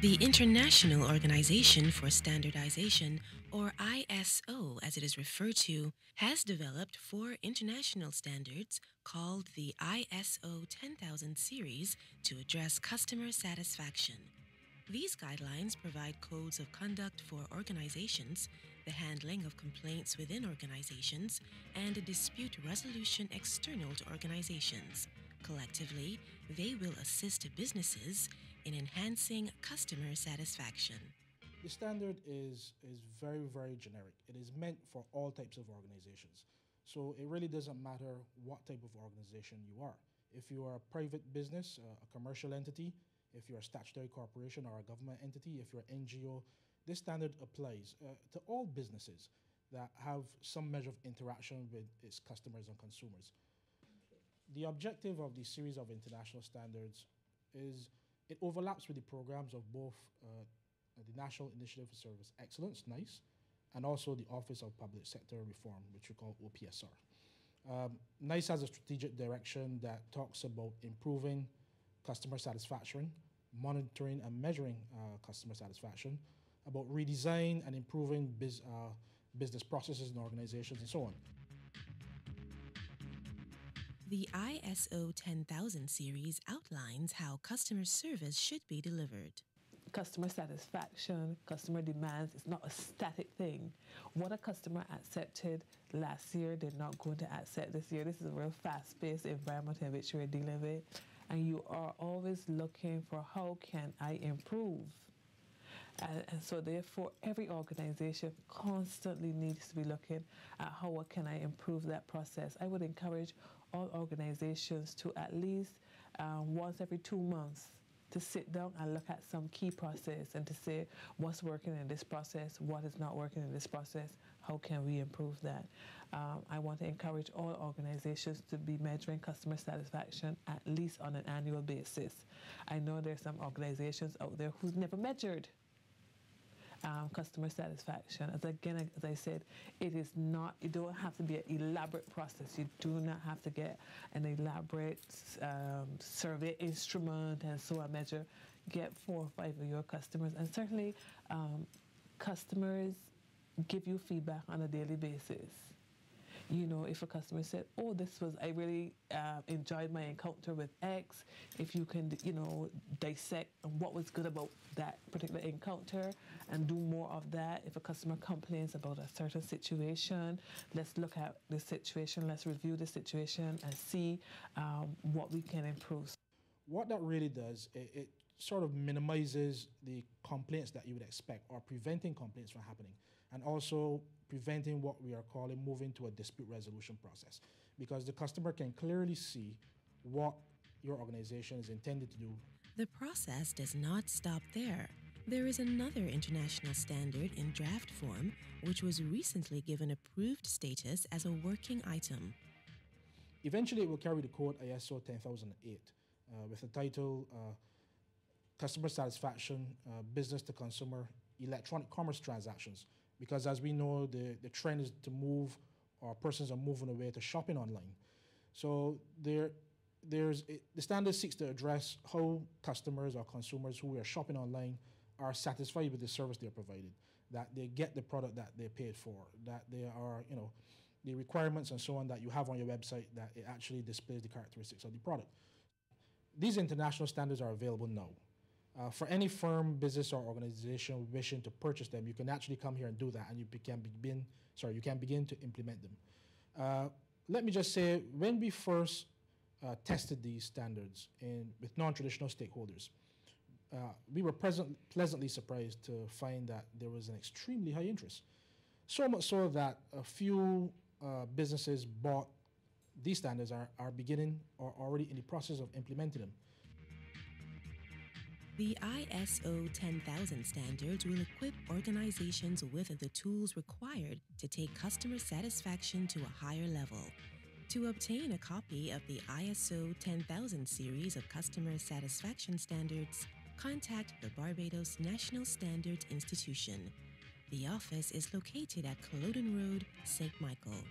The International Organization for Standardization, or ISO as it is referred to, has developed four international standards called the ISO 10000 series to address customer satisfaction. These guidelines provide codes of conduct for organizations, the handling of complaints within organizations, and dispute resolution external to organizations. Collectively, they will assist businesses in enhancing customer satisfaction. The standard is very, very generic. It is meant for all types of organizations. So it really doesn't matter what type of organization you are. If you are a private business, a commercial entity, if you're a statutory corporation or a government entity, if you're an NGO, this standard applies to all businesses that have some measure of interaction with its customers and consumers. The objective of the series of international standards is it overlaps with the programs of both the National Initiative for Service Excellence, NICE, and also the Office of Public Sector Reform, which we call OPSR. NICE has a strategic direction that talks about improving customer satisfaction, monitoring and measuring customer satisfaction, about redesign and improving business processes and organizations, and so on. The ISO 10000 series outlines how customer service should be delivered. Customer satisfaction, customer demands, it's not a static thing. What a customer accepted last year, they're not going to accept this year. This is a real fast-paced environment in which we're dealing with. And you are always looking for how can I improve? And so therefore, every organization constantly needs to be looking at how can I improve that process. I would encourage all organizations to at least once every 2 months to sit down and look at some key process and to say what's working in this process, what is not working in this process, how can we improve that. I want to encourage all organizations to be measuring customer satisfaction at least on an annual basis. I know there's some organizations out there who's never measured customer satisfaction. As I said, it is not, you don't have to be an elaborate process. You do not have to get an elaborate survey instrument and so on measure. Get 4 or 5 of your customers. And certainly customers give you feedback on a daily basis. You know, if a customer said, oh, I really enjoyed my encounter with X, if you can, dissect what was good about that particular encounter and do more of that. If a customer complains about a certain situation, let's look at the situation, let's review the situation and see what we can improve. What that really does, it sort of minimizes the complaints that you would expect or preventing complaints from happening, and also preventing what we are calling moving to a dispute resolution process, because the customer can clearly see what your organization is intended to do. The process does not stop there. There is another international standard in draft form which was recently given approved status as a working item. Eventually, it will carry the code ISO 10008 with the title Customer Satisfaction, Business to Consumer, Electronic Commerce Transactions. Because as we know, the trend is to move, or persons are moving away to shopping online. So the standard seeks to address how customers or consumers who are shopping online are satisfied with the service they're provided, that they get the product that they paid for, that they are, the requirements and so on that you have on your website, that it actually displays the characteristics of the product. These international standards are available now. For any firm, business, or organization wishing to purchase them, you can actually come here and do that, and you can begin to implement them. Let me just say, when we first tested these standards with non-traditional stakeholders, we were pleasantly surprised to find that there was an extremely high interest. So much so that a few businesses bought these standards, are beginning or already in the process of implementing them. The ISO 10000 standards will equip organizations with the tools required to take customer satisfaction to a higher level. To obtain a copy of the ISO 10000 series of customer satisfaction standards, contact the Barbados National Standards Institution. The office is located at Culloden Road, St. Michael.